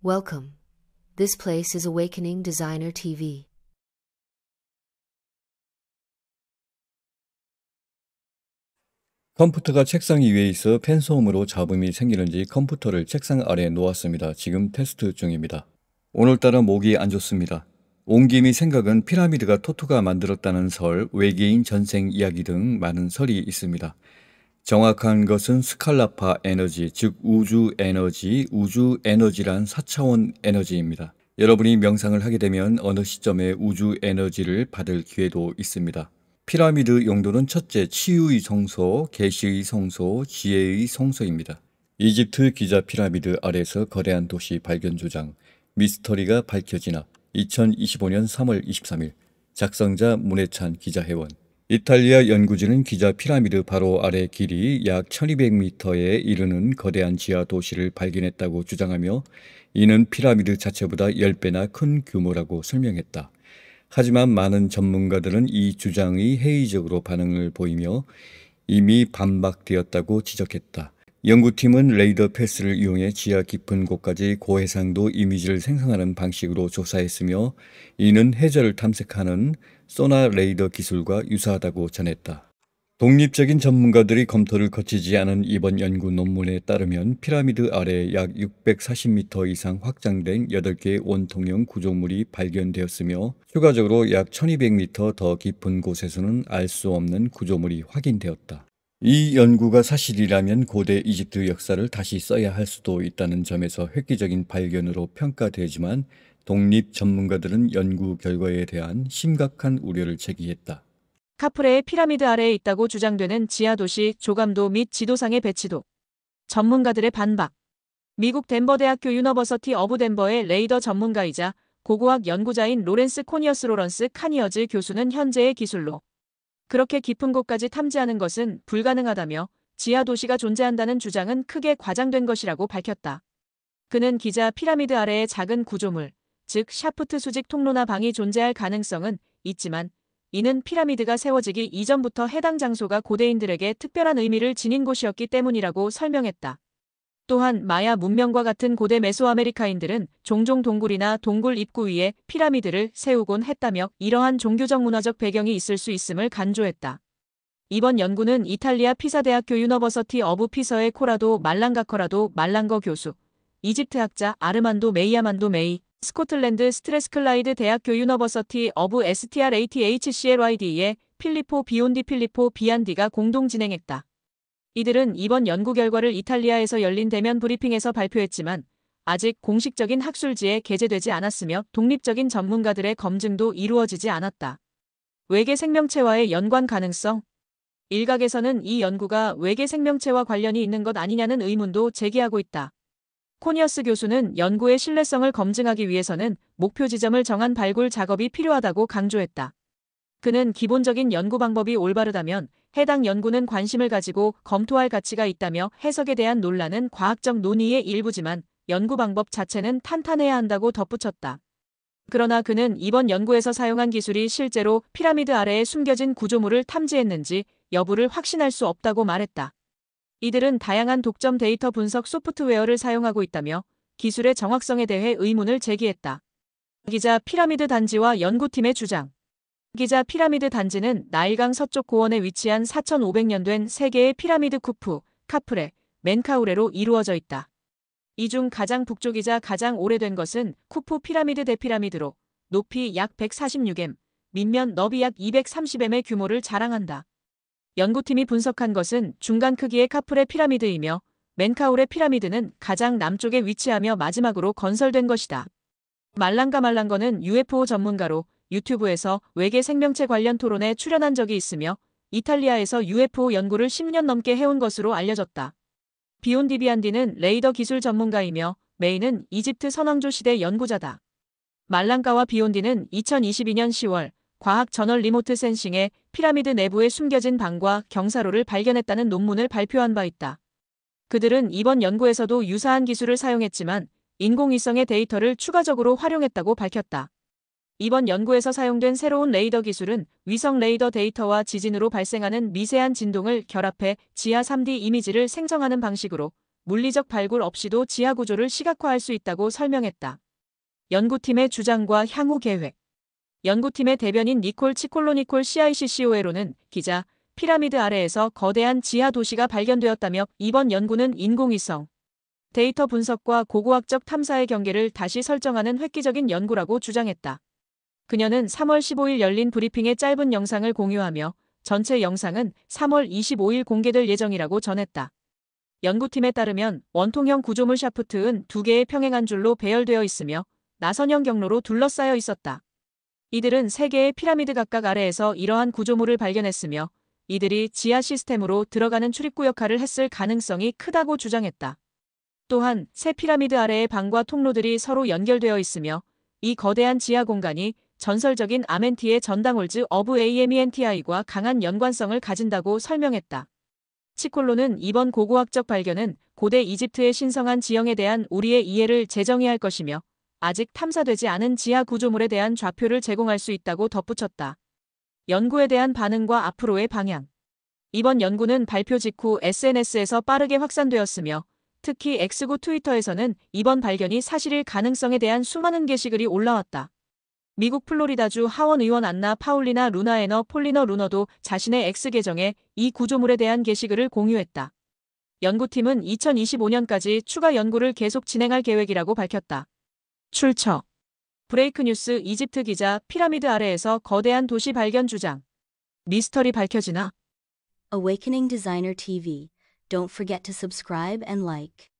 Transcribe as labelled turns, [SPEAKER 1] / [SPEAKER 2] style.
[SPEAKER 1] Welcome. This place is Awakening Designer TV.
[SPEAKER 2] 컴퓨터가 책상 위에 있어 팬소음으로 잡음이 생기는지 컴퓨터를 책상 아래에 놓았습니다. 지금 테스트 중입니다. 오늘따라 목이 안 좋습니다. 온 김이 생각은 피라미드가 토토가 만들었다는 설, 외계인 전생 이야기 등 많은 설이 있습니다. 정확한 것은 스칼라파 에너지, 즉 우주 에너지란 4차원 에너지입니다. 여러분이 명상을 하게 되면 어느 시점에 우주 에너지를 받을 기회도 있습니다. 피라미드 용도는 첫째, 치유의 성소, 계시의 성소, 지혜의 성소입니다. 이집트 기자 피라미드 아래에서 거대한 도시 발견 주장, 미스터리가 밝혀지나. 2025년 3월 23일, 작성자 문해찬 기자회원. 이탈리아 연구진은 기자 피라미드 바로 아래 길이 약 1200m에 이르는 거대한 지하 도시를 발견했다고 주장하며 이는 피라미드 자체보다 10배나 큰 규모라고 설명했다. 하지만 많은 전문가들은 이 주장이 회의적으로 반응을 보이며 이미 반박되었다고 지적했다. 연구팀은 레이더 패스를 이용해 지하 깊은 곳까지 고해상도 이미지를 생성하는 방식으로 조사했으며 이는 해저를 탐색하는 소나 레이더 기술과 유사하다고 전했다. 독립적인 전문가들이 검토를 거치지 않은 이번 연구 논문에 따르면 피라미드 아래 약 640m 이상 확장된 8개의 원통형 구조물이 발견되었으며 추가적으로 약 1200m 더 깊은 곳에서는 알 수 없는 구조물이 확인되었다. 이 연구가 사실이라면 고대 이집트 역사를 다시 써야 할 수도 있다는 점에서 획기적인 발견으로 평가되지만 독립 전문가들은 연구 결과에 대한 심각한 우려를 제기했다.
[SPEAKER 3] 카프레의 피라미드 아래에 있다고 주장되는 지하도시 조감도 및 지도상의 배치도. 전문가들의 반박. 미국 덴버대학교 유니버시티 오브 덴버의 레이더 전문가이자 고고학 연구자인 로렌스 코니어스 로런스 카니어즈 교수는 현재의 기술로 그렇게 깊은 곳까지 탐지하는 것은 불가능하다며 지하도시가 존재한다는 주장은 크게 과장된 것이라고 밝혔다. 그는 기자 피라미드 아래의 작은 구조물, 즉 샤프트 수직 통로나 방이 존재할 가능성은 있지만 이는 피라미드가 세워지기 이전부터 해당 장소가 고대인들에게 특별한 의미를 지닌 곳이었기 때문이라고 설명했다. 또한 마야 문명과 같은 고대 메소아메리카인들은 종종 동굴이나 동굴 입구 위에 피라미드를 세우곤 했다며 이러한 종교적 문화적 배경이 있을 수 있음을 간조했다. 이번 연구는 이탈리아 피사대학교 유니버시티 오브 피서의 코라도 말랑거 교수, 이집트학자 아르만도 메이, 스코틀랜드 스트레스클라이드 대학교 유니버시티 오브 STRATHCLYD의 필리포 비안디가 공동 진행했다. 이들은 이번 연구 결과를 이탈리아에서 열린 대면 브리핑에서 발표했지만 아직 공식적인 학술지에 게재되지 않았으며 독립적인 전문가들의 검증도 이루어지지 않았다. 외계 생명체와의 연관 가능성. 일각에서는 이 연구가 외계 생명체와 관련이 있는 것 아니냐는 의문도 제기하고 있다. 코니어스 교수는 연구의 신뢰성을 검증하기 위해서는 목표 지점을 정한 발굴 작업이 필요하다고 강조했다. 그는 기본적인 연구 방법이 올바르다면 해당 연구는 관심을 가지고 검토할 가치가 있다며 해석에 대한 논란은 과학적 논의의 일부지만 연구 방법 자체는 탄탄해야 한다고 덧붙였다. 그러나 그는 이번 연구에서 사용한 기술이 실제로 피라미드 아래에 숨겨진 구조물을 탐지했는지 여부를 확신할 수 없다고 말했다. 이들은 다양한 독점 데이터 분석 소프트웨어를 사용하고 있다며 기술의 정확성에 대해 의문을 제기했다. 기자 피라미드 단지와 연구팀의 주장. 기자 피라미드 단지는 나일강 서쪽 고원에 위치한 4500년 된 세 개의 피라미드 쿠프, 카프레, 멘카우레로 이루어져 있다. 이 중 가장 북쪽이자 가장 오래된 것은 쿠프 피라미드 대피라미드로 높이 약 146m, 밑면 너비 약 230m의 규모를 자랑한다. 연구팀이 분석한 것은 중간 크기의 카프레 피라미드이며 멘카우레 피라미드는 가장 남쪽에 위치하며 마지막으로 건설된 것이다. 말랑거는 UFO 전문가로 유튜브에서 외계 생명체 관련 토론에 출연한 적이 있으며 이탈리아에서 UFO 연구를 10년 넘게 해온 것으로 알려졌다. 비안디는 레이더 기술 전문가이며 메이는 이집트 선왕조 시대 연구자다. 말랑가와 비온디는 2022년 10월 과학 저널 리모트 센싱에 피라미드 내부에 숨겨진 방과 경사로를 발견했다는 논문을 발표한 바 있다. 그들은 이번 연구에서도 유사한 기술을 사용했지만 인공위성의 데이터를 추가적으로 활용했다고 밝혔다. 이번 연구에서 사용된 새로운 레이더 기술은 위성 레이더 데이터와 지진으로 발생하는 미세한 진동을 결합해 지하 3D 이미지를 생성하는 방식으로 물리적 발굴 없이도 지하 구조를 시각화할 수 있다고 설명했다. 연구팀의 주장과 향후 계획. 연구팀의 대변인 니콜 치콜로니콜 CICCO에로는 기자, 피라미드 아래에서 거대한 지하 도시가 발견되었다며 이번 연구는 인공위성, 데이터 분석과 고고학적 탐사의 경계를 다시 설정하는 획기적인 연구라고 주장했다. 그녀는 3월 15일 열린 브리핑의 짧은 영상을 공유하며 전체 영상은 3월 25일 공개될 예정이라고 전했다. 연구팀에 따르면 원통형 구조물 샤프트는 2개의 평행한 줄로 배열되어 있으며 나선형 경로로 둘러싸여 있었다. 이들은 3개의 피라미드 각각 아래에서 이러한 구조물을 발견했으며 이들이 지하 시스템으로 들어가는 출입구 역할을 했을 가능성이 크다고 주장했다. 또한 새 피라미드 아래의 방과 통로들이 서로 연결되어 있으며 이 거대한 지하 공간이 전설적인 아멘티의 전당홀즈 오브 아멘티아이과 강한 연관성을 가진다고 설명했다. 치콜로는 이번 고고학적 발견은 고대 이집트의 신성한 지형에 대한 우리의 이해를 재정의할 것이며 아직 탐사되지 않은 지하 구조물에 대한 좌표를 제공할 수 있다고 덧붙였다. 연구에 대한 반응과 앞으로의 방향. 이번 연구는 발표 직후 SNS에서 빠르게 확산되었으며 특히 X구 트위터에서는 이번 발견이 사실일 가능성에 대한 수많은 게시글이 올라왔다. 미국 플로리다주 하원 의원 안나 파울리나 루나에너 폴리너 루너도 자신의 X 계정에 이 구조물에 대한 게시글을 공유했다. 연구팀은 2025년까지 추가 연구를 계속 진행할 계획이라고 밝혔다. 출처. 브레이크뉴스 이집트 기자 피라미드 아래에서 거대한 도시 발견 주장. 미스터리 밝혀지나?
[SPEAKER 4] Awakening Designer TV. Don't forget to subscribe and like.